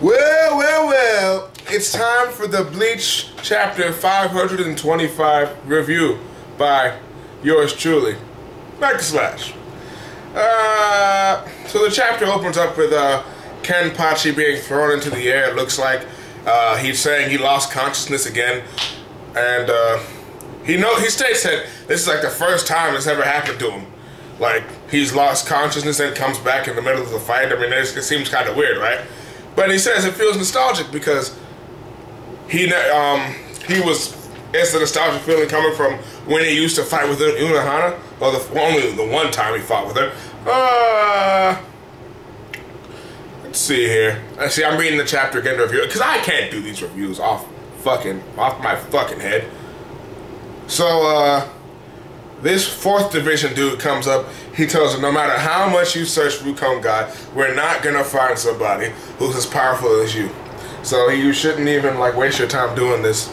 Well, it's time for the Bleach chapter 525 review by yours truly, Slash. So the chapter opens up with Kenpachis being thrown into the air. It looks like he's saying he lost consciousness again, and he states that this is like the first time this ever happened to him. Like, he's lost consciousness and comes back in the middle of the fight. I mean, it seems kind of weird, right? But he says it feels nostalgic because it's the nostalgic feeling coming from when he used to fight with Unohana, or only the one time he fought with her. Let's see here. I'm reading the chapter again to review it because I can't do these reviews off my fucking head. So this 4th division dude comes up. He tells her, no matter how much you search FUCKIN God, we're not gonna find somebody who's as powerful as you. So you shouldn't even waste your time doing this.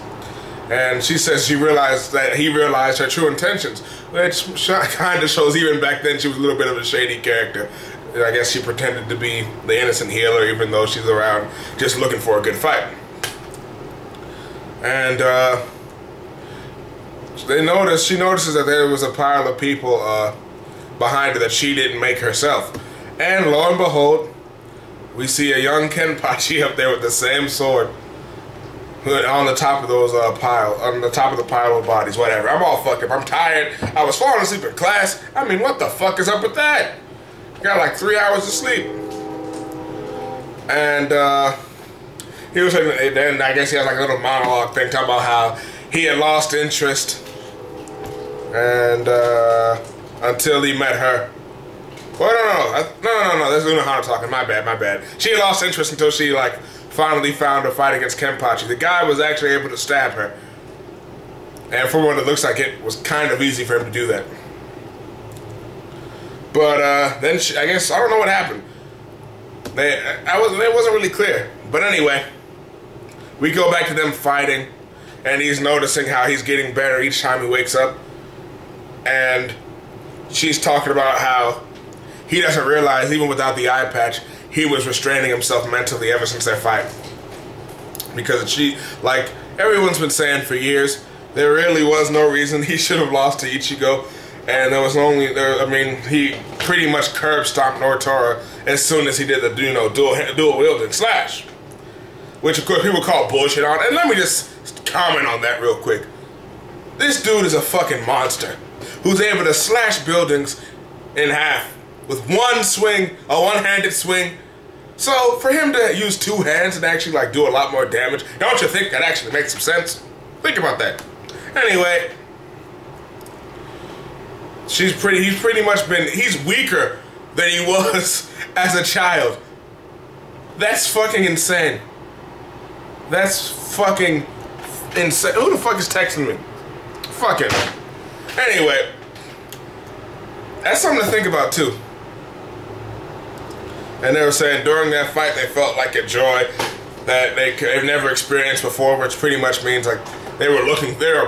And she says he realized her true intentions, which kind of shows even back then she was a little bit of a shady character. I guess she pretended to be the innocent healer even though she's around just looking for a good fight. And she notices that there was a pile of people behind her that she didn't make herself. And lo and behold, we see a young Kenpachi up there with the same sword on the top of those the pile of bodies, whatever. I'm all fucked up. I'm tired. I was falling asleep in class. I mean, what the fuck is up with that? Got like 3 hours of sleep. And he was saying, then I guess he has like a little monologue thing talking about how he had lost interest and until he met her. Well, no, this is Unohana talking. My bad. She lost interest until she finally found a fight against Kenpachi. The guy was actually able to stab her, and from what it looks like, it was kind of easy for him to do that. But then I guess I don't know what happened. It wasn't really clear. But anyway, we go back to them fighting, and he's noticing how he's getting better each time he wakes up. And she's talking about how he doesn't realize, even without the eye patch, he was restraining himself mentally ever since their fight. Because everyone's been saying for years, there really was no reason he should have lost to Ichigo. And he pretty much curb stomped Notora as soon as he did the dual wielding slash. Which of course people call bullshit on. And let me just comment on that real quick. This dude is a fucking monster who's able to slash buildings in half with one swing, a one-handed swing. So for him to use 2 hands and actually do a lot more damage, don't you think that actually makes some sense? Think about that. Anyway, he's weaker than he was as a child. That's fucking insane. That's fucking insane. Who the fuck is texting me? Fucking. Anyway, that's something to think about too. And they were saying during that fight they felt like a joy that they've never experienced before, which pretty much means they were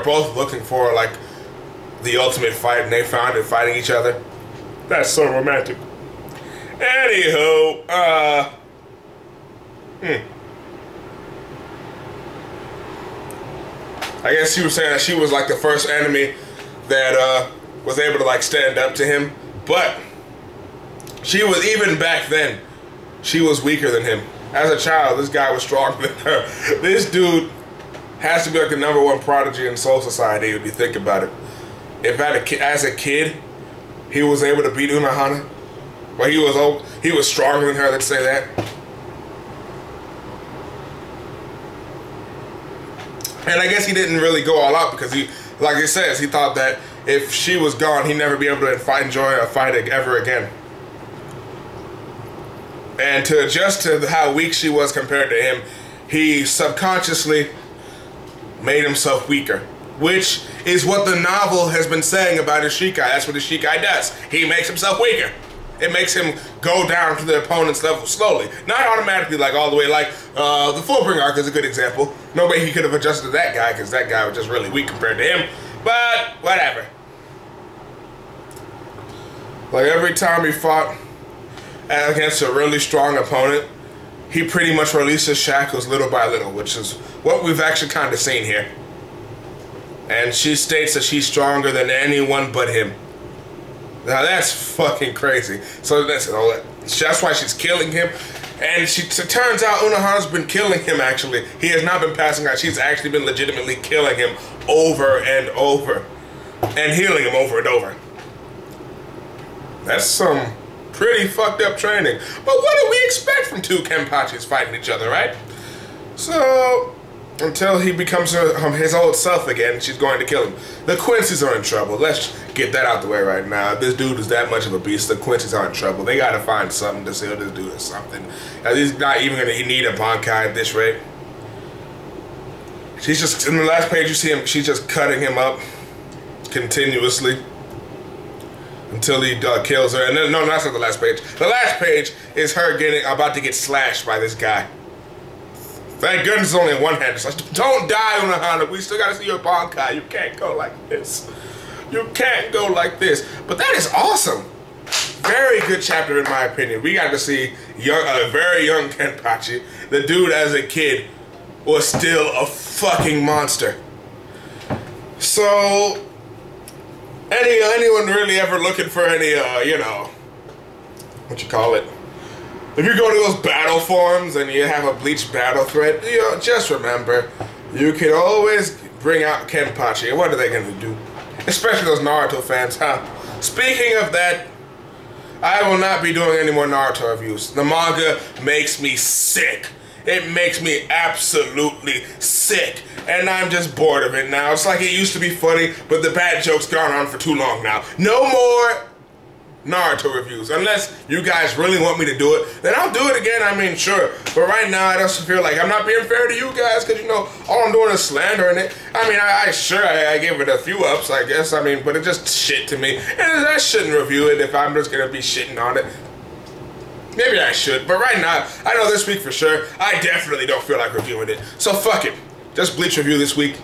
both looking for the ultimate fight, and they found it fighting each other. That's so romantic. Anywho, I guess she was saying that she was the first enemy that was able to stand up to him, but she was, even back then, she was weaker than him. As a child, this guy was stronger than her. This dude has to be the #1 prodigy in Soul Society if you think about it. If as a kid, he was able to beat Unohana, well, he was stronger than her, let's say that. And I guess he didn't really go all out because like it says, he thought that if she was gone, he'd never be able to enjoy a fight ever again. And to adjust to how weak she was compared to him, he subconsciously made himself weaker. Which is what the novel has been saying about Ishikai. That's what Ishikai does. He makes himself weaker. It makes him go down to the opponent's level slowly. Not automatically all the way. The Fullbring arc is a good example. No way he could have adjusted to that guy because that guy was just really weak compared to him. But, whatever. Every time he fought against a really strong opponent, he pretty much releases shackles little by little, which is what we've actually kind of seen here. And she states that she's stronger than anyone but him. Now that's fucking crazy. So that's why she's killing him. And it turns out Unohana's been killing him, actually. He has not been passing out. She's actually been legitimately killing him over and over. And healing him over and over. That's some pretty fucked up training. But what do we expect from two Kenpachis fighting each other, right? So, until he becomes his old self again, she's going to kill him. The Quincy's are in trouble. Let's get that out the way right now. If this dude is that much of a beast, the Quincy's are in trouble. They gotta find something to seal this dude or something. He's not even gonna need a Bankai at this rate. She's just, in the last page you see him, she's just cutting him up continuously until he kills her. And then, no, that's not the last page. The last page is her about to get slashed by this guy. Thank goodness it's only in one hand. It's like, don't die, Unohana. We still gotta see your Bankai. You can't go like this. You can't go like this. But that is awesome. Very good chapter in my opinion. We got to see a very young Kenpachi. The dude as a kid was still a fucking monster. So, anyone really ever looking for any, what you call it? If you go to those battle forums and you have a Bleach battle thread, just remember, you can always bring out Kenpachi. And what are they going to do? Especially those Naruto fans, huh? Speaking of that, I will not be doing any more Naruto reviews. The manga makes me sick. It makes me absolutely sick. And I'm just bored of it now. It's like it used to be funny, but the bad joke's gone on for too long now. No more Naruto reviews. Unless you guys really want me to do it, then I'll do it again, I mean, sure. But right now, I just feel like I'm not being fair to you guys, because, all I'm doing is slandering it. I mean, I give it a few ups, I guess. I mean, but it's just shit to me. And I shouldn't review it if I'm just going to be shitting on it. Maybe I should, but right now, I know this week for sure, I definitely don't feel like reviewing it. So fuck it. Just Bleach review this week.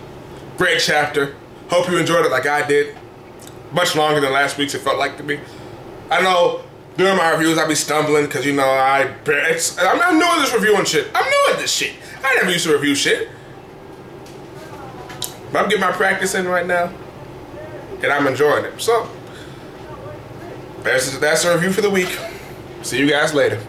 Great chapter. Hope you enjoyed it like I did. Much longer than last week's, it felt like to me. I know during my reviews I be stumbling because I'm new at this reviewing shit. I'm new at this shit. I never used to review shit. But I'm getting my practice in right now. And I'm enjoying it. So, that's a review for the week. See you guys later.